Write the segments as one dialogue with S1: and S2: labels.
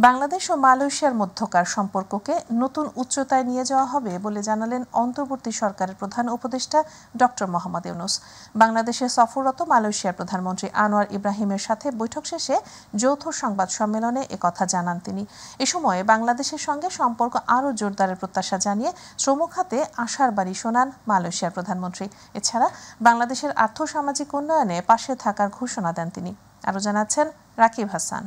S1: বাংলাদেশ ও মালয়েশিয়ার মধ্যকার সম্পর্ককে নতুন উচ্চতায় নিয়ে যাওয়া হবে বলে জানালেন অন্তর্বর্তী সরকারের প্রধান উপদেষ্টা ডক্টর মোহাম্মদ ইউনূস। বাংলাদেশে সফররত মালয়েশিয়ার প্রধানমন্ত্রী আনোয়ার ইব্রাহিমের সাথে বৈঠক শেষে যৌথ সংবাদ সম্মেলনে একথা জানান তিনি। এ সময় বাংলাদেশের সঙ্গে সম্পর্ক আরও জোরদারের প্রত্যাশা জানিয়ে শ্রম খাতে আশার বাণী শোনান মালয়েশিয়ার প্রধানমন্ত্রী। এছাড়া বাংলাদেশের আর্থসামাজিক উন্নয়নে পাশে থাকার ঘোষণা দেন তিনি। আরও জানাচ্ছেন রাকিব হাসান।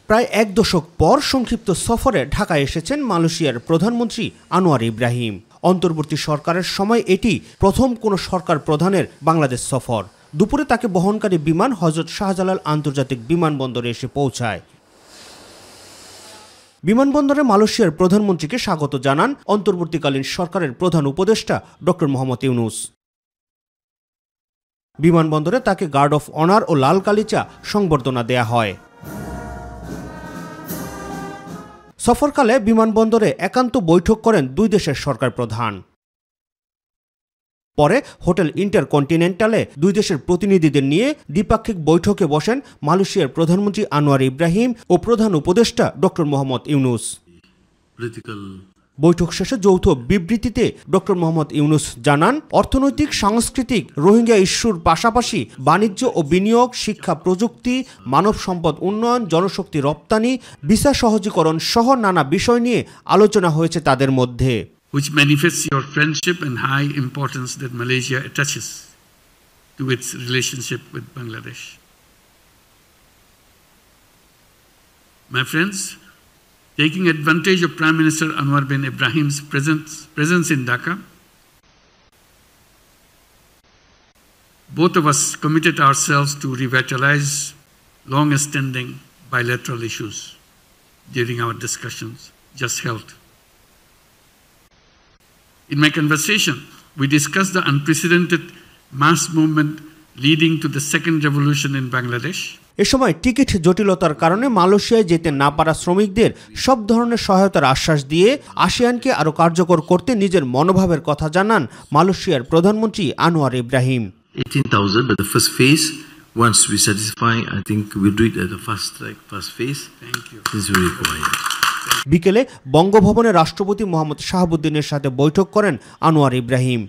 S2: প্রায় এক দশক পর সংক্ষিপ্ত সফরে ঢাকায় এসেছেন মালয়েশিয়ার প্রধানমন্ত্রী আনোয়ার ইব্রাহিম। অন্তর্বর্তী সরকারের সময় এটি প্রথম কোনো সরকার প্রধানের বাংলাদেশ সফর। দুপুরে তাকে বহনকারী বিমান হযরত শাহজালাল আন্তর্জাতিক বিমানবন্দরে এসে পৌঁছায়। বিমানবন্দরে মালয়েশিয়ার প্রধানমন্ত্রীকে স্বাগত জানান অন্তর্বর্তীকালীন সরকারের প্রধান উপদেষ্টা ডক্টর মোহাম্মদ ইউনূস। বিমানবন্দরে তাকে গার্ড অফ অনার ও লাল কালিচা সংবর্ধনা দেয়া হয়। সফরকালে বিমানবন্দরে একান্ত বৈঠক করেন দুই দেশের সরকার প্রধান। পরে হোটেল ইন্টারকন্টিনেন্টালে দুই দেশের প্রতিনিধিদের নিয়ে দ্বিপাক্ষিক বৈঠকে বসেন মালয়েশিয়ার প্রধানমন্ত্রী আনোয়ার ইব্রাহিম ও প্রধান উপদেষ্টা ডক্টর মোহাম্মদ ইউনূস। বৈঠক শেষে যৌথ বিবৃতিতে ডক্টর মোহাম্মদ ইউনূস জানান, অর্থনৈতিক, সাংস্কৃতিক, রোহিঙ্গা ইস্যুর পাশাপাশি বাণিজ্য ও বিনিয়োগ, শিক্ষা, প্রযুক্তি, মানব সম্পদ উন্নয়ন, জনশক্তি রপ্তানি, ভিসা সহজীকরণ সহ নানা বিষয় নিয়ে আলোচনা হয়েছে তাদের মধ্যে।
S3: Which manifests your friendship and high importance that Malaysia attaches to its relationship with Bangladesh. My friends, taking advantage of Prime Minister Anwar bin Ibrahim's presence in Dhaka, both of us committed ourselves to revitalize long-standing bilateral issues during our discussions just held. In my conversation, we discussed the unprecedented mass movement leading to the second revolution in Bangladesh.
S2: এ সময় ticket জটিলতার কারণে মালয়েশিয়ায় যেতে না পারা শ্রমিকদের সব ধরনের সহায়তার আশ্বাস দিয়ে আসিয়ানকে আরও কার্যকর করতে নিজের মনোভাবের কথা জানান মালয়েশিয়ার প্রধানমন্ত্রী Anwar Ibrahim.
S4: 18,000, but the first phase, once we satisfy, I think we do it at the first phase.
S3: Thank you.
S4: This will require.
S2: বিকেলে বঙ্গভবনে রাষ্ট্রপতি মোহাম্মদ শাহাবুদ্দিনের সাথে বৈঠক করেন আনোয়ার ইব্রাহিম।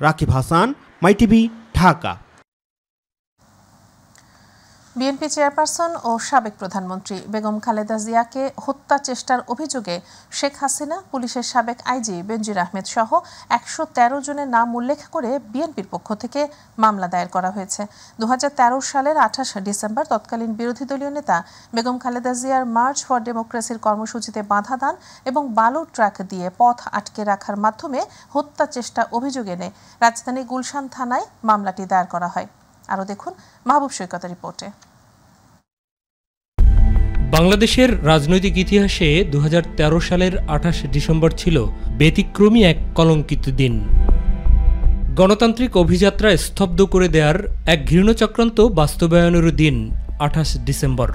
S2: রাকিব হাসান, মাই টিভি, ঢাকা।
S1: বিএনপি চেয়ারপারসন ও সাবেক প্রধানমন্ত্রী বেগম খালেদা জিয়াকে হত্যা চেষ্টার অভিযোগে শেখ হাসিনা, পুলিশের সাবেক আইজি বেনজির আহমেদ সহ 113 জনের নাম উল্লেখ করে বিএনপির পক্ষ থেকে মামলা দায়ের করা হয়েছে। 2013 সালের 28 ডিসেম্বর তৎকালীন বিরোধী দলীয় নেতা বেগম খালেদা জিয়ার মার্চ ফর ডেমোক্রেসির কর্মসূচিতে বাধা দান এবং বালু ট্রাক দিয়ে পথ আটকে রাখার মাধ্যমে হত্যা চেষ্টা অভিযোগ এনে রাজধানী গুলশান থানায় মামলাটি দায়ের করা হয়। আরও দেখুন মাহবুব সৈকতের রিপোর্টে।
S5: বাংলাদেশের রাজনৈতিক ইতিহাসে 2013 সালের 28 ডিসেম্বর ছিল ব্যতিক্রমী এক কলঙ্কিত দিন। গণতান্ত্রিক অভিযাত্রা স্তব্ধ করে দেওয়ার এক ঘৃণ্য চক্রান্ত বাস্তবায়নেরও দিন 28 ডিসেম্বর।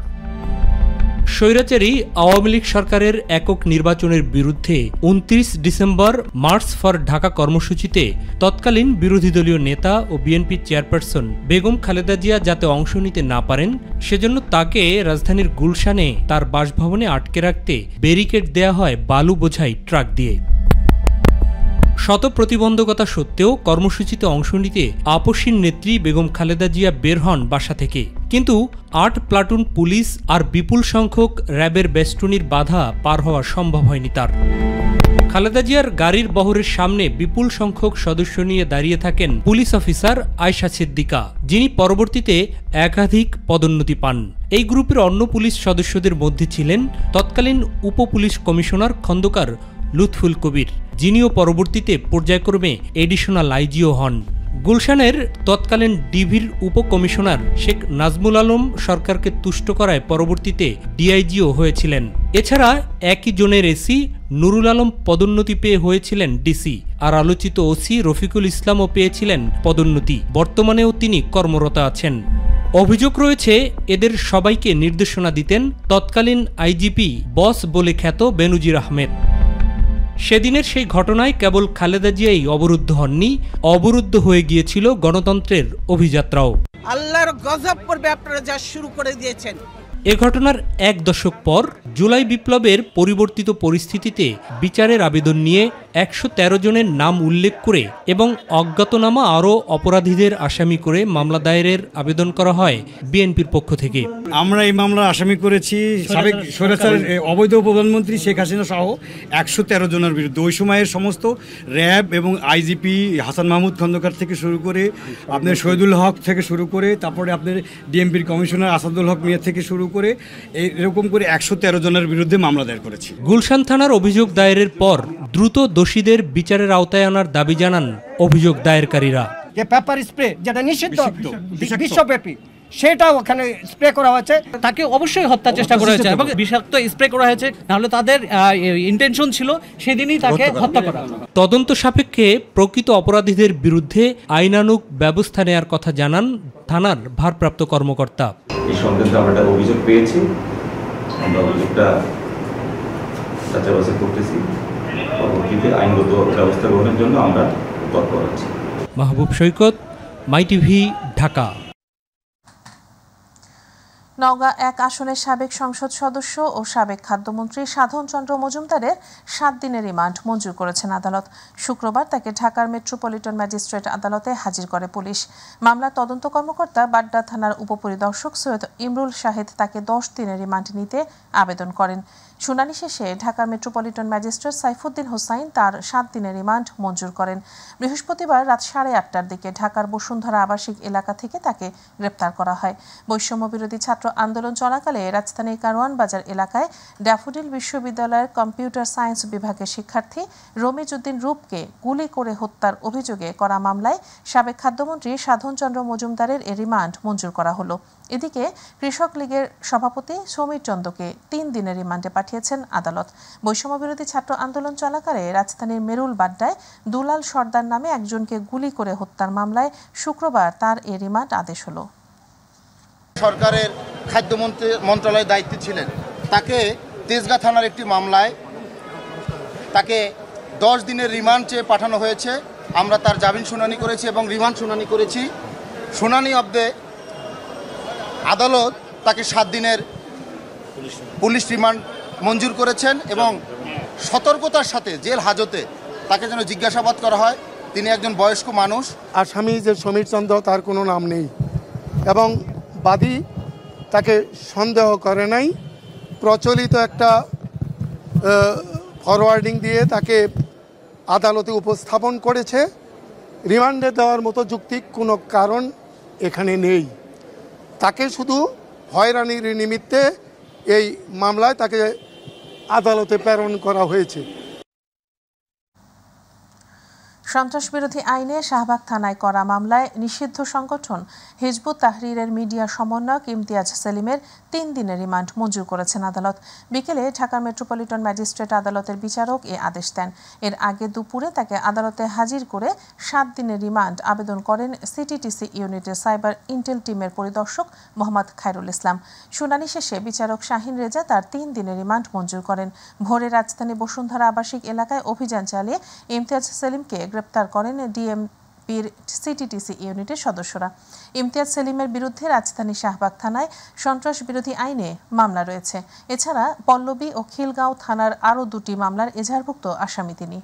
S5: স্বৈরাচারী আওয়ামী লীগ সরকারের একক নির্বাচনের বিরুদ্ধে 29 ডিসেম্বর মার্চ ফর ঢাকা কর্মসূচিতে তৎকালীন বিরোধী দলীয় নেতা ও বিএনপি চেয়ারপারসন বেগম খালেদা জিয়া যাতে অংশ নিতে না পারেন সেজন্য তাকে রাজধানীর গুলশানে তার বাসভবনে আটকে রাখতে ব্যারিকেড দেয়া হয় বালু বোঝাই ট্রাক দিয়ে। শত প্রতিবন্ধকতা সত্ত্বেও কর্মসূচিতে অংশ নিতে আপসীন নেত্রী বেগম খালেদা জিয়া বের হন বাসা থেকে, কিন্তু 8 প্লাটুন পুলিশ আর বিপুল সংখ্যক র্যাবের বেষ্টনীর বাধা পার হওয়া সম্ভব হয়নি তার। খালেদা জিয়ার গাড়ির বহরের সামনে বিপুল সংখ্যক সদস্য নিয়ে দাঁড়িয়ে থাকেন পুলিশ অফিসার আয়েশা সিদ্দিকা, যিনি পরবর্তীতে একাধিক পদোন্নতি পান। এই গ্রুপের অন্য পুলিশ সদস্যদের মধ্যে ছিলেন তৎকালীন উপ পুলিশ কমিশনার খন্দকার লুৎফুল কবির, যিনিও পরবর্তীতে পর্যায়ক্রমে এডিশনাল আইজিও হন। গুলশানের তৎকালীন ডিভির উপকমিশনার শেখ নাজমুল আলম সরকারকে তুষ্ট করায় পরবর্তীতে ডিআইজিও হয়েছিলেন। এছাড়া একই জোনের এসি নুরুল আলম পদোন্নতি পেয়ে হয়েছিলেন ডিসি, আর আলোচিত ওসি রফিকুল ইসলামও পেয়েছিলেন পদোন্নতি। বর্তমানেও তিনি কর্মরত আছেন। অভিযোগ রয়েছে এদের সবাইকে নির্দেশনা দিতেন তৎকালীন আইজিপি বস বলে খ্যাত বেনজির আহমেদ। সেদিনের সেই ঘটনায় কেবল খালেদা জিয়াই অবরুদ্ধ হননি, অবরুদ্ধ হয়ে গিয়েছিল গণতন্ত্রের অভিযাত্রাও।
S6: আল্লাহর গজব পড়বে, আপনারা যা শুরু করে দিয়েছেন।
S5: এ ঘটনার এক দশক পর জুলাই বিপ্লবের পরিবর্তিত পরিস্থিতিতে বিচারের আবেদন নিয়ে ১১৩ জনের নাম উল্লেখ করে এবং অজ্ঞাতনামা আরও অপরাধীদের আসামি করে মামলা দায়েরের আবেদন করা হয় বিএনপির পক্ষ থেকে।
S7: আমরা এই মামলার আসামি করেছি সাবেক স্বৈরাচার অবৈধ প্রধানমন্ত্রী শেখ হাসিনা সহ ১১৩ জনের বিরুদ্ধে। ওই সময়ের সমস্ত র্যাব এবং আইজিপি হাসান মাহমুদ খন্দকার থেকে শুরু করে আপনার শহীদুল হক থেকে শুরু করে তারপরে আপনার ডিএমপির কমিশনার আসাদুল হক মিয়া থেকে শুরু করে এরকম করে ১১৩ জনের বিরুদ্ধে মামলা দায়ের করেছি।
S5: গুলশান থানার অভিযোগ দায়েরের পর দ্রুত দোষীদের বিচারের আওতায় আনার দাবি জানান অভিযোগ দায়েরকারীরা।
S8: যে পেপার স্প্রে যেটা নিষিদ্ধ বিশ্বব্যাপী, সেটা ওখানে স্প্রে করা হয়েছে।
S9: তাকে অবশ্যই হত্যা চেষ্টা করা হয়েছে এবং বিষাক্ত স্প্রে করা হয়েছে, নাহলে তাদের ইন্টেনশন ছিল সেদিনই তাকে হত্যা করা।
S5: তদন্ত সাপেক্ষে প্রকৃত অপরাধীদের বিরুদ্ধে আইনানুগ ব্যবস্থা নেওয়ার কথা জানান থানার ভারপ্রাপ্ত কর্মকর্তা।
S10: এই সংক্রান্তে আমরা একটা অভিযোগ পেয়েছি, আমরা অভিযোগটা যাচাই করতেছি, পরবর্তীতে আইনগত ব্যবস্থা গ্রহণের জন্য আমরা তৎপর আছি।
S5: মাহবুব সৈকত, মাই টিভি, ঢাকা।
S1: নওগাঁ ১ আসনের সাবেক সংসদ সদস্য ও সাবেক খাদ্যমন্ত্রী সাধন চন্দ্র মজুমদারের ৭ দিনের রিমান্ড মঞ্জুর করেছেন আদালত। শুক্রবার তাকে ঢাকার মেট্রোপলিটন ম্যাজিস্ট্রেট আদালতে হাজির করে পুলিশ। মামলার তদন্ত কর্মকর্তা বাড্ডা থানার উপপরিদর্শক সৈয়দ ইমরুল শাহেদ তাকে ১০ দিনের রিমান্ড নিতে আবেদন করেন। শুনানি শেষে ঢাকার মেট্রোপলিটন ম্যাজিস্ট্রেট সাইফুদ্দিন হোসাইন তার ৭ দিনের রিমান্ড মঞ্জুর করেন। বৃহস্পতিবার রাত ৮:৩০টার দিকে ঢাকার বসুন্ধরা আবাসিক এলাকা থেকে তাকে গ্রেপ্তার করা হয়। বৈষম্য বিরোধী ছাত্র আন্দোলন চলাকালে রাজধানীর কারওয়ান বাজার এলাকায় ড্যাফোডিল বিশ্ববিদ্যালয়ের কম্পিউটার সায়েন্স বিভাগের শিক্ষার্থী রমিজ উদ্দিন রূপকে গুলি করে হত্যার অভিযোগে করা মামলায় সাবেক খাদ্যমন্ত্রী সাধন চন্দ্র মজুমদারের এ রিমান্ড মঞ্জুর করা হলো। এদিকে কৃষক লীগের সভাপতি সমীর চন্দ্রকে ৩ দিনের রিমান্ডে পাঠিয়েছেন আদালত। বৈষম্য বিরোধী ছাত্র আন্দোলন চলাকালে রাজধানীর মেরুল বাড্ডায় দুলাল সর্দার নামে একজনকে গুলি করে হত্যার মামলায় শুক্রবার তার এ রিমান্ড আদেশ হলো।
S11: সরকারের খাদ্য মন্ত্রণালয়ের দায়িত্বে ছিলেন, তাকে তেজগাঁ থানার একটি মামলায় তাকে 10 দিনের রিমান্ড চেয়ে পাঠানো হয়েছে। আমরা তার জামিন শুনানি করেছি এবং রিমান্ড শুনানি করেছি। শুনানি অবধি আদালত তাকে 7 দিনের পুলিশ রিমান্ড মঞ্জুর করেছেন এবং সতর্কতার সাথে জেল হাজতে তাকে যেন জিজ্ঞাসাবাদ করা হয়। তিনি একজন বয়স্ক মানুষ।
S12: আসামি যে সমীর চন্দ্র, তার কোনো নাম নেই এবং বাদী তাকে সন্দেহ করে নাই। প্রচলিত একটা ফরওয়ার্ডিং দিয়ে তাকে আদালতে উপস্থাপন করেছে। রিমান্ডে দেওয়ার মতো যৌক্তিক কোনো কারণ এখানে নেই। তাকে শুধু হয়রানির নিমিত্তে এই মামলায় তাকে আদালতে প্রেরণ করা হয়েছে।
S1: সন্ত্রাস বিরোধী আইনে শাহবাগ থানায় করা মামলায় নিষিদ্ধ সংগঠন হিজবুত তাহরিরের মিডিয়া সমন্বয়ক ইমতিয়াজ সেলিমের 3 দিনের রিমান্ড মঞ্জুর করেছেন আদালত। বিকেলে ঢাকার মেট্রোপলিটন ম্যাজিস্ট্রেট আদালতের বিচারক এ আদেশ দেন। এর আগে দুপুরে তাকে আদালতে হাজির করে 7 দিনের রিমান্ড আবেদন করেন সিটিটিসি ইউনিটের সাইবার ইন্টেল টিমের পরিদর্শক মোহাম্মদ খায়রুল ইসলাম। শুনানি শেষে বিচারক শাহিন রেজা তার 3 দিনের রিমান্ড মঞ্জুর করেন। ভোরে রাজধানী বসুন্ধরা আবাসিক এলাকায় অভিযান চালিয়ে ইমতিয়াজ সেলিমকে গ্রেপ্তার করেন ডিএমপির সিটিটিসি ইউনিটের সদস্যরা। ইমতিয়াজ সেলিমের বিরুদ্ধে রাজধানী শাহবাগ থানায় সন্ত্রাস বিরোধী আইনে মামলা রয়েছে। এছাড়া পল্লবী ও খিলগাঁও থানার আরও 2টি মামলার এজাহারভুক্ত আসামি তিনি।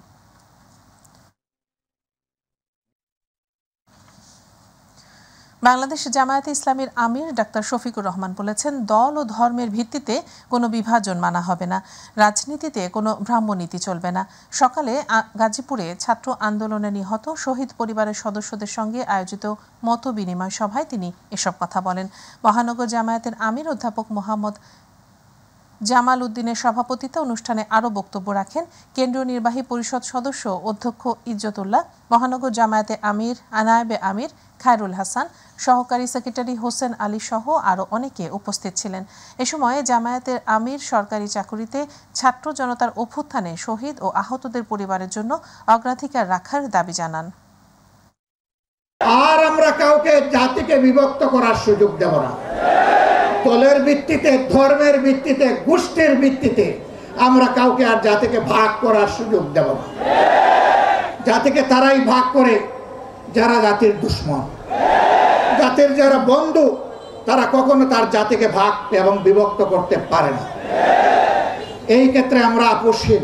S1: বাংলাদেশ জামায়াতে ইসলামীর আমির ডাক্তার শফিকুর রহমান বলেছেন, দল ও ধর্মের ভিত্তিতে কোনো বিভাজন মানা হবে না, রাজনীতিতে কোনো ব্রাহ্মনীতি চলবে না। সকালে গাজীপুরে ছাত্র আন্দোলনে নিহত শহীদ পরিবারের সদস্যদের সঙ্গে আয়োজিত মত বিনিময় সভায় তিনি এসব কথা বলেন। মহানগর জামায়াতের আমির অধ্যাপক মোহাম্মদ জামাল উদ্দিনের সভাপতিত্বে অনুষ্ঠানে আরও বক্তব্য রাখেন কেন্দ্রীয় নির্বাহী পরিষদ সদস্য অধ্যক্ষ ইজ্জতুল্লাহ, মহানগর জামায়াতে আমির নায়েবে আমির খায়রুল হাসান, সহকারী সেক্রেটারি হোসেন আলী সহ আরও অনেকে উপস্থিত ছিলেন। এ সময় জামায়াতের আমির সরকারি চাকুরিতে ছাত্র জনতার অভ্যুত্থানে শহীদ ও আহতদের পরিবারের জন্য অগ্রাধিকার রাখার দাবি জানান।
S13: আর আমরা কাউকে জাতিকে বিভক্ত করার সুযোগ দেব না। দলের ভিত্তিতে, ধর্মের ভিত্তিতে, গোষ্ঠীর ভিত্তিতে আমরা কাউকে আর জাতিকে ভাগ করার সুযোগ দেব না। জাতিকে তারাই ভাগ করে যারা জাতির দুশ্মন। জাতির যারা বন্ধু তারা কখনো তার জাতিকে ভাগ এবং বিভক্ত করতে পারে না। এই ক্ষেত্রে আমরা আপোষহীন।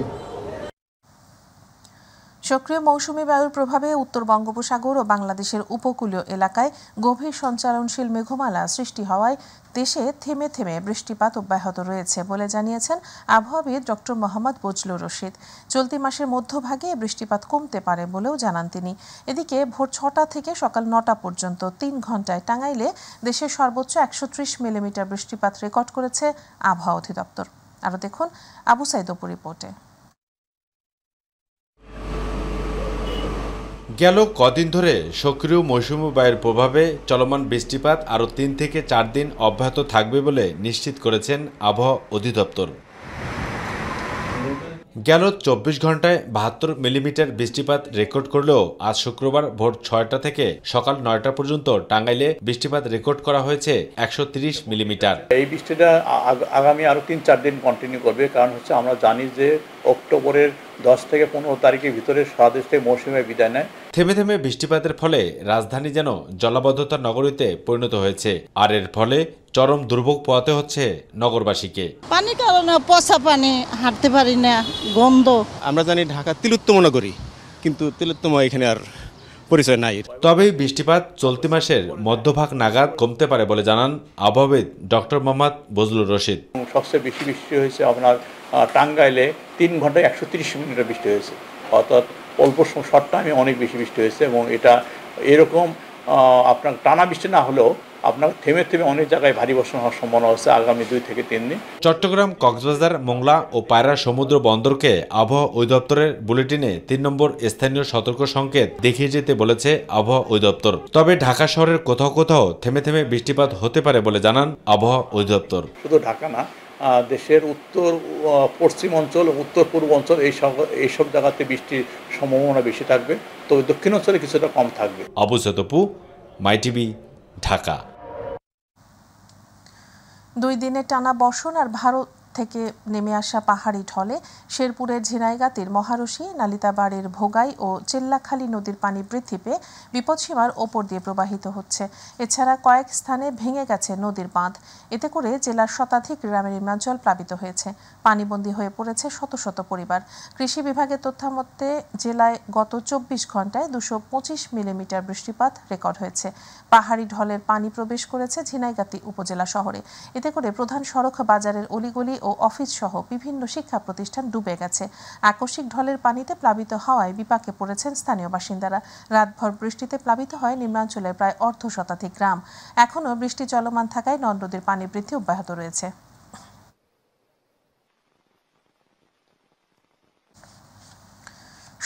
S1: সক্রিয় মৌসুমী বায়ুর প্রভাবে উত্তর বঙ্গোপসাগর ও বাংলাদেশের উপকূলীয় এলাকায় গভীর সঞ্চারণশীল মেঘমালা সৃষ্টি হওয়ায় দেশে থেমে থেমে বৃষ্টিপাত অব্যাহত রয়েছে বলে জানিয়েছেন আবহাওয়াবিদ ডক্টর মোহাম্মদ বজলুর রশিদ। চলতি মাসের মধ্যভাগে বৃষ্টিপাত কমতে পারে বলেও জানান তিনি। এদিকে ভোর ৬টা থেকে সকাল ৯টা পর্যন্ত ৩ ঘন্টায় টাঙ্গাইলে দেশের সর্বোচ্চ ১৩০ মিলিমিটার বৃষ্টিপাত রেকর্ড করেছে আবহাওয়া অধিদপ্তর। আরও দেখুন আবু সাইদ অপু রিপোর্টে।
S14: গেল কদিন ধরে সক্রিয় মৌসুমী বায়ুর প্রভাবে চলমান বৃষ্টিপাত আরও ৩ থেকে ৪ দিন অব্যাহত থাকবে বলে নিশ্চিত করেছেন আবহাওয়া অধিদপ্তর। গেল ২৪ ঘন্টায় ৭২ মিলিমিটার বৃষ্টিপাত রেকর্ড করলেও আজ শুক্রবার ভোর ৬টা থেকে সকাল ৯টা পর্যন্ত টাঙ্গাইলে বৃষ্টিপাত রেকর্ড করা হয়েছে ১৩০ মিলিমিটার।
S15: এই বৃষ্টিটা আগামী আরও ৩-৪ দিন কন্টিনিউ করবে, কারণ হচ্ছে আমরা জানি যে অক্টোবরের 10 থেকে 15 তারিখের ভিতরে সারা দেশ থেকে মৌসুমে বিদায় নেয়।
S14: থেমে থেমে বৃষ্টিপাতের ফলে রাজধানী যেন জলাবদ্ধতার নগরীতে পরিণত হয়েছে, আর এর ফলে চরম দুর্ভোগ পোহাতে হচ্ছে নগরবাসীকে।
S6: পানি কারণে পচা পানি, হাঁটতে পারি না, গন্ধ।
S16: আমরা জানি ঢাকা তিলোত্তম নগরী, কিন্তু তিলোত্তম এখানে আর পরিচয় নাই।
S14: তবে বৃষ্টিপাত চলতি মাসের মধ্যভাগ নাগাদ কমতে পারে বলে জানান আবহাওয়াবিদ ডক্টর মোহাম্মদ বজলুর রশিদ।
S15: সবচেয়ে বেশি বৃষ্টি হয়েছে আপনার টাঙ্গাইলে 3 ঘন্টায় ১৩০ মিলিমিটার বৃষ্টি হয়েছে, অর্থাৎ অল্প শর্ট টাইমে অনেক বেশি বৃষ্টি হয়েছে। এবং এটা এরকম আপনার টানা বৃষ্টি না হলেও আপনার থেমে থেমে অনেক জায়গায় ভারী বর্ষণ হওয়ার সম্ভাবনা আছে আগামী 2 থেকে 3 দিন।
S14: চট্টগ্রাম, কক্সবাজার, মোংলা ও পায়রা সমুদ্র বন্দরকে আবহাওয়া অধিদপ্তরের বুলেটিনে 3 নম্বর স্থানীয় সতর্ক সংকেত দেখিয়ে যেতে বলেছে আবহাওয়া অধিদপ্তর। তবে ঢাকা শহরের কোথাও কোথাও থেমে থেমে বৃষ্টিপাত হতে পারে বলে জানান আবহাওয়া অধিদপ্তর।
S15: শুধু ঢাকা না, দেশের উত্তর পশ্চিম অঞ্চল, উত্তর পূর্ব অঞ্চল এইসব জায়গাতে বৃষ্টির সম্ভাবনা বেশি থাকবে, তবে দক্ষিণ অঞ্চলে কিছুটা কম থাকবে।
S14: আবু সাইদ অপু, মাই টিভি, ঢাকা।
S1: 2 দিনের টানা বর্ষণ আর ভারত থেকে নেমে আসা পাহাড়ি ঢলে শেরপুরের ঝিনাইগাতির মহারশী, নালিতাবাড়ির ভোগাই ও চেল্লাখালী নদীর পানি বৃদ্ধি পেয়ে বিপদসীমার ওপর দিয়ে প্রবাহিত হচ্ছে। এছাড়া কয়েক স্থানে ভেঙে গেছে নদীর বাঁধ। এতে করে জেলার শতাধিক গ্রামের নিম্নাঞ্চল প্লাবিত হয়েছে, পানিবন্দী হয়ে পড়েছে শত শত পরিবার। কৃষি বিভাগের তথ্যমতে জেলায় গত 24 ঘন্টায় 225 মিলিমিটার বৃষ্টিপাত রেকর্ড হয়েছে। পাহাড়ি ঢলের পানি প্রবেশ করেছে ঝিনাইগাতি উপজেলা শহরে। এতে করে প্রধান সড়ক, বাজারের অলিগলি ও অফিস সহ বিভিন্ন শিক্ষা প্রতিষ্ঠান ডুবে গেছে। আকস্মিক ঢলের পানিতে প্লাবিত হওয়ায় বিপাকে পড়েছেন স্থানীয় বাসিন্দারা। রাতভর বৃষ্টিতে প্লাবিত হয় নিম্নাঞ্চলের প্রায় অর্ধ শতাধিক গ্রাম। এখনও বৃষ্টি চলমান থাকায় নদ-নদীর পানি বৃদ্ধি অব্যাহত রয়েছে।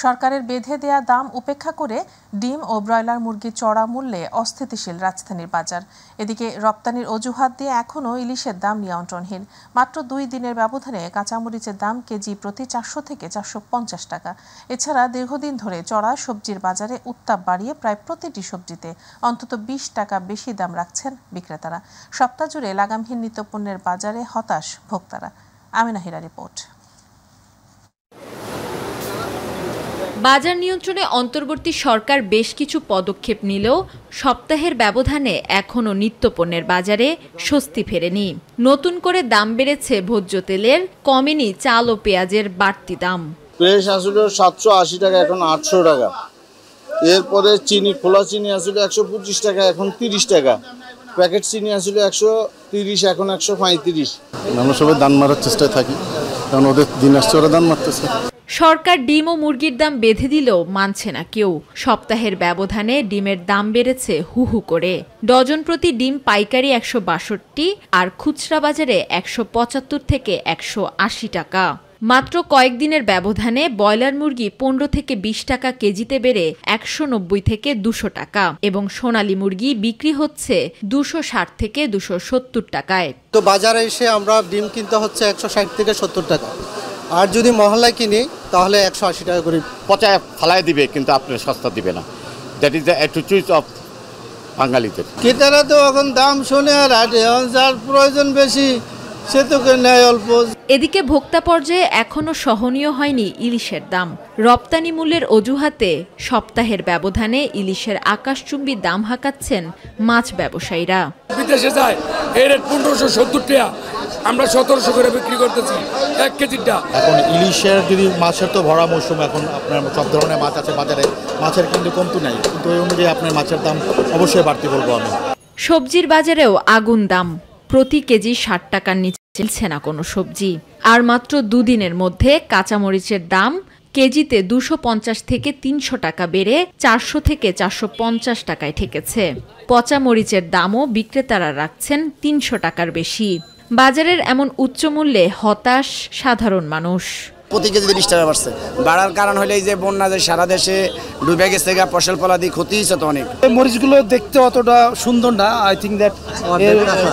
S1: সরকারের বেঁধে দেয়া দাম উপেক্ষা করে ডিম ও ব্রয়লার মুরগির চড়া মূল্যে অস্থিতিশীল রাজধানীর বাজার। এদিকে রপ্তানির অজুহাত দিয়ে এখনও ইলিশের দাম নিয়ন্ত্রণহীন। মাত্র 2 দিনের ব্যবধানে কাঁচামরিচের দাম কেজি প্রতি 400 থেকে 450 টাকা। এছাড়া দীর্ঘদিন ধরে চড়া সবজির বাজারে উত্তাপ বাড়িয়ে প্রায় প্রতিটি সবজিতে অন্তত 20 টাকা বেশি দাম রাখছেন বিক্রেতারা। সপ্তাহ জুড়ে লাগামহীন নিত্যপণ্যের বাজারে হতাশ ভোক্তারা। আমিনা হিরা রিপোর্ট।
S17: বাজার নিয়ন্ত্রণে অন্তর্বর্তী সরকার বেশ কিছু পদক্ষেপ নিলেও সপ্তাহের ব্যবধানে এখনও নিত্যপণ্যের বাজারে স্বস্তি ফেরেনি। নতুন করে দাম বেড়েছে ভোজ্য তেলের, কমেনি চাল ও পেঁয়াজের বাড়তি দাম।
S18: ফ্রেশ আসলে 780 টাকা, এখন 800 টাকা। এরপরে চিনি, খোলা চিনি আসলে 125 টাকা, এখন 30 টাকা। প্যাকেট চিনি আসলে 130, এখন 135।
S19: আমরা সবাই দাম মারার চেষ্টায় থাকি, কারণ ওদের দিন আসছে ওরা দাম মারতেছে।
S17: সরকার ডিম ও মুরগির দাম বেঁধে দিলেও মানছে না কেউ। সপ্তাহের ব্যবধানে ডিমের দাম বেড়েছে হু হু করে। ডজন প্রতি ডিম পাইকারি 162 আর খুচরা বাজারে 175 থেকে 180 টাকা। মাত্র কয়েকদিনের ব্যবধানে ব্রয়লার মুরগি 15 থেকে 20 টাকা কেজিতে বেড়ে 190 থেকে 200 টাকা এবং সোনালী মুরগি বিক্রি হচ্ছে 260 থেকে 270 টাকায়।
S20: তো বাজারে এসে আমরা ডিম কিনতে হচ্ছে 160 থেকে 70 টাকা, আর যদি মহল্লায় কিনি তাহলে 180 টাকা করে।
S21: পচায় ফালাই দিবে, কিন্তু আপনি সস্তা দিবে না। That is the attitude of বাঙালিদের।
S20: ক্রেতারা তো এখন দাম শুনে আর যার প্রয়োজন বেশি
S18: সে তো নেয় অল্প।
S17: এদিকে ভোক্তা পর্যায়ে এখনো সহনীয় হয়নি ইলিশের দাম। রপ্তানি মূল্যের অজুহাতে সপ্তাহের ব্যবধানে ইলিশের আকাশচুম্বী দাম হাঁকাচ্ছেন মাছ ব্যবসায়ীরা।
S3: বিদেশে যায় এর রেট 1570 টাকা, আমরা 1700 করে বিক্রি করতেছি 1 কেজিটা।
S22: এখন ইলিশের যদি মাছের তো ভরা মৌসুম, এখন আপনার সব ধরনের মাছ আছে বাজারে, মাছের কিন্তু কমতি নাই, কিন্তু ওই অনুযায়ী আপনার মাছের দাম অবশ্যই বাড়তি বলবো আমি।
S17: সবজির বাজারেও আগুন দাম, প্রতি কেজি 60 টাকার নিচে চলছে না কোনো সবজি। আর মাত্র দুদিনের মধ্যে কাঁচামরিচের দাম কেজিতে 250 থেকে 300 টাকা বেড়ে 400 থেকে 450 টাকায় ঠেকেছে। পচা মরিচের দামও বিক্রেতারা রাখছেন 300 টাকার বেশি। বাজারের এমন উচ্চ মূল্যে হতাশ সাধারণ মানুষ।
S23: প্রতি কেজিতে 20 টাকা বাড়ছে। বাড়ার কারণ হলো এই যে বন্যা, যে সারা দেশে ডুবে গেছে, ফসল ফলাদি ক্ষতি হয়েছে তো অনেক।
S24: মরিচগুলো দেখতে অতটা সুন্দর না, আই থিঙ্ক দ্যাট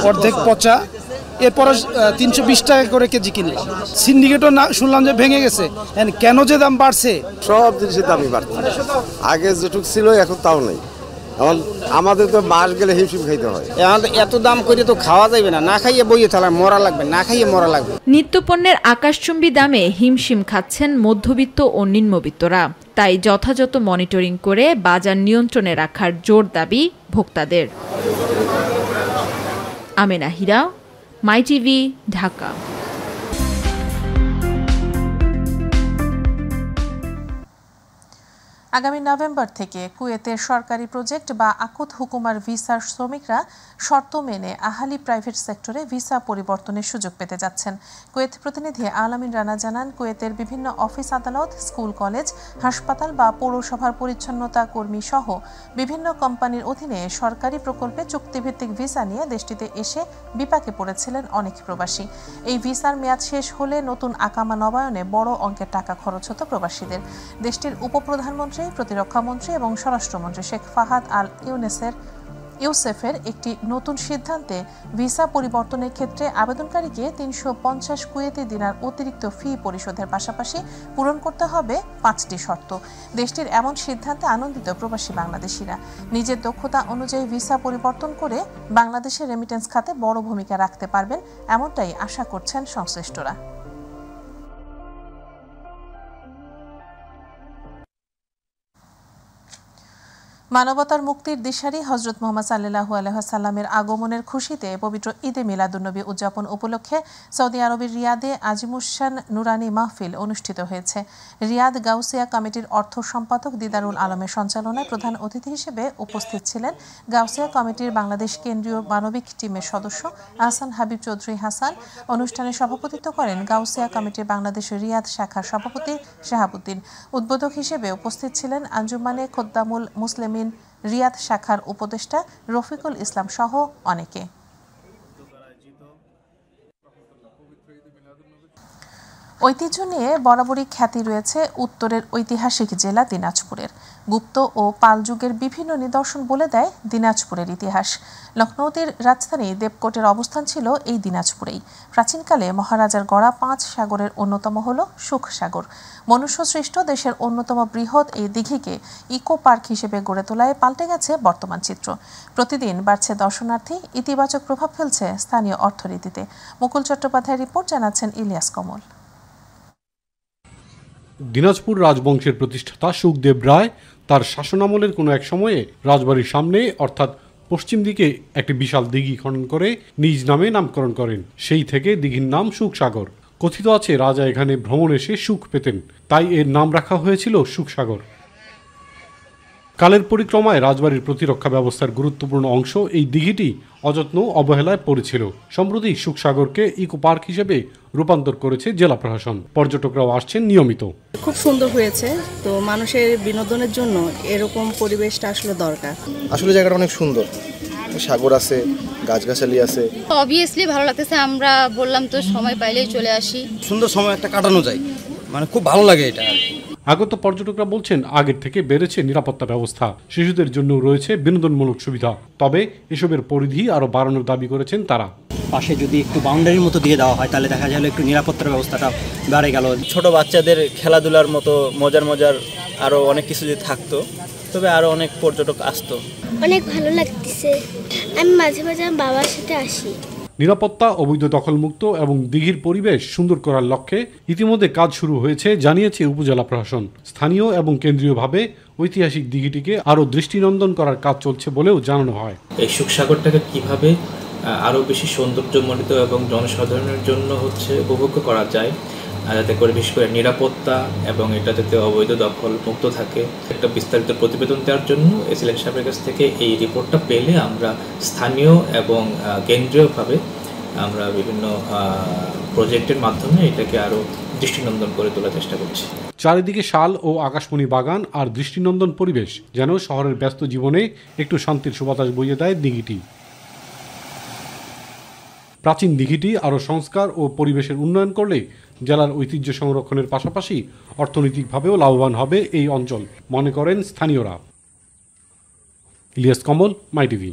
S24: অর্ধেক পচা। এরপরে 320 টাকা করে কেজি কিনলাম। সিন্ডিকেটও না শুনলাম যে ভেঙে গেছে। কেন যে দাম বাড়ছে?
S25: সব জিনিসের দামই বাড়ছে, আগে যেটুক ছিল এখন তাও নেই। এখন আমাদের তো মাস গেলে হিমশিম খাইতে হয়।
S23: এত দাম করে তো খাওয়া যাবে না, না খাইয়ে বইয়ে তাহলে মরা লাগবে, না খাইয়ে মরা লাগবে।
S17: নিত্যপণ্যের আকাশচুম্বী দামে হিমশিম খাচ্ছেন মধ্যবিত্ত ও নিম্নবিত্তরা। তাই যথাযথ মনিটরিং করে বাজার নিয়ন্ত্রণে রাখার জোর দাবি ভোক্তাদের। আমেনা হীরা, মাই টিভি, ঢাকা।
S1: আগামী নভেম্বর থেকে কুয়েতের সরকারি প্রজেক্ট বা আকুত হুকুমার ভিসার শ্রমিকরা শর্ত মেনে আহালি প্রাইভেট সেক্টরে ভিসা পরিবর্তনের সুযোগ পেতে যাচ্ছেন। কুয়েত প্রতিনিধি আলামিন রানা জানান, কুয়েতের বিভিন্ন অফিস আদালত, স্কুল কলেজ, হাসপাতাল বা পৌরসভার পরিচ্ছন্নতা কর্মী সহ বিভিন্ন কোম্পানির অধীনে সরকারি প্রকল্পে চুক্তিভিত্তিক ভিসা নিয়ে দেশটিতে এসে বিপাকে পড়েছিলেন অনেক প্রবাসী। এই ভিসার মেয়াদ শেষ হলে নতুন আকামা নবায়নে বড় অঙ্কের টাকা খরচ হতো প্রবাসীদের। দেশটির উপপ্রধানমন্ত্রী, প্রতিরক্ষামন্ত্রী এবং স্বরাষ্ট্রমন্ত্রী শেখ ফাহাদ আল ইউসেফের একটি নতুন সিদ্ধান্তে ভিসা পরিবর্তনের ক্ষেত্রে আবেদনকারীকে 350 কুয়েতি দিনার অতিরিক্ত ফি পরিশোধের পাশাপাশি পূরণ করতে হবে 5টি শর্ত। দেশটির এমন সিদ্ধান্তে আনন্দিত প্রবাসী বাংলাদেশিরা। নিজের দক্ষতা অনুযায়ী ভিসা পরিবর্তন করে বাংলাদেশের রেমিটেন্স খাতে বড় ভূমিকা রাখতে পারবেন, এমনটাই আশা করছেন সংশ্লিষ্টরা। মানবতার মুক্তির দিশারি হযরত মুহাম্মদ সাল্লাল্লাহু আলাইহি ওয়াসাল্লামের আগমনের খুশিতে পবিত্র ঈদে মিলাদুন্নবী উদযাপন উপলক্ষে সৌদি আরবের রিয়াদে আজিমুশান নুরানি মাহফিল অনুষ্ঠিত হয়েছে। রিয়াদ গাউসিয়া কমিটির অর্থ সম্পাদক দিদারুল আলমের সঞ্চালনায় প্রধান অতিথি হিসেবে উপস্থিত ছিলেন গাউসিয়া কমিটির বাংলাদেশ কেন্দ্রীয় মানবিক টিমের সদস্য আহসান হাবিব চৌধুরী হাসান। অনুষ্ঠানে সভাপতিত্ব করেন গাউসিয়া কমিটির বাংলাদেশ রিয়াদ শাখার সভাপতি শাহাবুদ্দিন। উদ্বোধক হিসেবে উপস্থিত ছিলেন আঞ্জুমানে খোদ্দামুল মুসলিমিন রিয়াদ শাখার উপদেষ্টা রফিকুল ইসলাম সহ অনেকে। ঐতিহ্য নিয়ে বরাবরই খ্যাতি রয়েছে উত্তরের ঐতিহাসিক জেলা দিনাজপুরের। গুপ্ত ও পাল যুগের বিভিন্ন নিদর্শন বলে দেয় দিনাজপুরের ইতিহাস। লখনৌতির রাজধানী দেবকোটের অবস্থান ছিল এই দিনাজপুরেই। প্রাচীনকালে মহারাজার গড়া 5 সাগরের অন্যতম হল সুখ সাগর। মনুষ্য সৃষ্ট দেশের অন্যতম বৃহৎ এই দিঘিকে ইকো পার্ক হিসেবে গড়ে তোলায় পাল্টে গেছে বর্তমান চিত্র। প্রতিদিন বাড়ছে দর্শনার্থী, ইতিবাচক প্রভাব ফেলছে স্থানীয় অর্থনীতিতে। মুকুল চট্টোপাধ্যায়ের রিপোর্ট, জানাচ্ছেন ইলিয়াস কমল।
S26: দিনাজপুর রাজবংশের প্রতিষ্ঠাতা সুখদেব রায় তার শাসনামলের কোনো এক সময়ে রাজবাড়ির সামনে অর্থাৎ পশ্চিম দিকে একটি বিশাল দিঘি খনন করে নিজ নামে নামকরণ করেন। সেই থেকে দিঘির নাম সুখসাগর। কথিত আছে রাজা এখানে ভ্রমণ এসে সুখ পেতেন, তাই এর নাম রাখা হয়েছিল সুখসাগর। কালের পরিক্রমায় রাজবাড়ির প্রতিরক্ষা ব্যবস্থার গুরুত্বপূর্ণ অংশ এই দিঘিটি অযত্ন অবহেলায় পড়েছিল। সম্প্রতি সুখসাগরকে ইকো পার্ক হিসেবে রূপান্তর করেছে জেলা প্রশাসন। পর্যটকরাও আসছেন নিয়মিত।
S27: খুব সুন্দর হয়েছে, তো মানুষের বিনোদনের জন্য এরকম পরিবেশটা আসলে দরকার।
S28: আসলে জায়গাটা অনেক সুন্দর, সাগর আছে, গাছগাছালি আছে।
S29: অবভিয়াসলি ভালো লাগতেছে, আমরা বললাম তো সময় পাইলেই চলে আসি।
S28: সুন্দর সময় একটা কাটানো যায়, মানে খুব ভালো লাগে এটা।
S26: আগত পর্যটকরা বলছেন আগের থেকে বেড়েছে নিরাপত্তা ব্যবস্থা, শিশুদের জন্য রয়েছে বিনোদনমূলক সুবিধা। তবে এসবের পরিধি আরো বাড়ানোর দাবি করেছেন তারা।
S30: পাশে যদি একটু বাউন্ডারির মতো দিয়ে দেওয়া হয় তাহলে দেখা যায় একটু নিরাপত্তার ব্যবস্থাটা বেড়ে গেল।
S31: ছোট বাচ্চাদের খেলাধুলার মতো মজার আরো অনেক কিছু যদি থাকতো তবে আরো অনেক পর্যটক আসতো।
S32: অনেক ভালো লাগতেছে, আমি মাঝে মাঝে বাবার সাথে আসি।
S26: নিরাপত্তা, অবৈধ দখলমুক্ত এবং দিঘির পরিবেশ সুন্দর করার লক্ষ্যে ইতিমধ্যে কাজ শুরু হয়েছে জানিয়েছে উপজেলা প্রশাসন। স্থানীয় এবং কেন্দ্রীয়ভাবে ঐতিহাসিক দিঘিটিকে আরও দৃষ্টিনন্দন করার কাজ চলছে বলেও জানানো হয়।
S2: এই সুখসাগরটাকে কিভাবে আরও বেশি সৌন্দর্যমণ্ডিত এবং জনসাধারণের জন্য উপভোগ্য করা যায়, যাতে করে বিশেষ করে নিরাপত্তা এবং এটা যাতে অবৈধ দখল মুক্ত থাকে, একটা বিস্তারিত প্রতিবেদন দেওয়ার জন্য এসিলেন্ট সাহেবের কাছ থেকে এই রিপোর্টটা পেলে আমরা স্থানীয় এবং কেন্দ্রীয়ভাবে আমরা বিভিন্ন প্রজেক্টের মাধ্যমে এটাকে আরও দৃষ্টিনন্দন করে তোলার চেষ্টা করছি।
S26: চারিদিকে শাল ও আকাশমণি বাগান আর দৃষ্টিনন্দন পরিবেশ যেন শহরের ব্যস্ত জীবনে একটু শান্তির সুবাতাস বইয়ে দেয় দিঘিটি। প্রাচীন দিঘিটি আরও সংস্কার ও পরিবেশের উন্নয়ন করলে জেলার ঐতিহ্য সংরক্ষণের পাশাপাশি অর্থনৈতিকভাবেও লাভবান হবে এই অঞ্চল, মনে করেন স্থানীয়রা। ইলিয়াস কমল, মাই টিভি।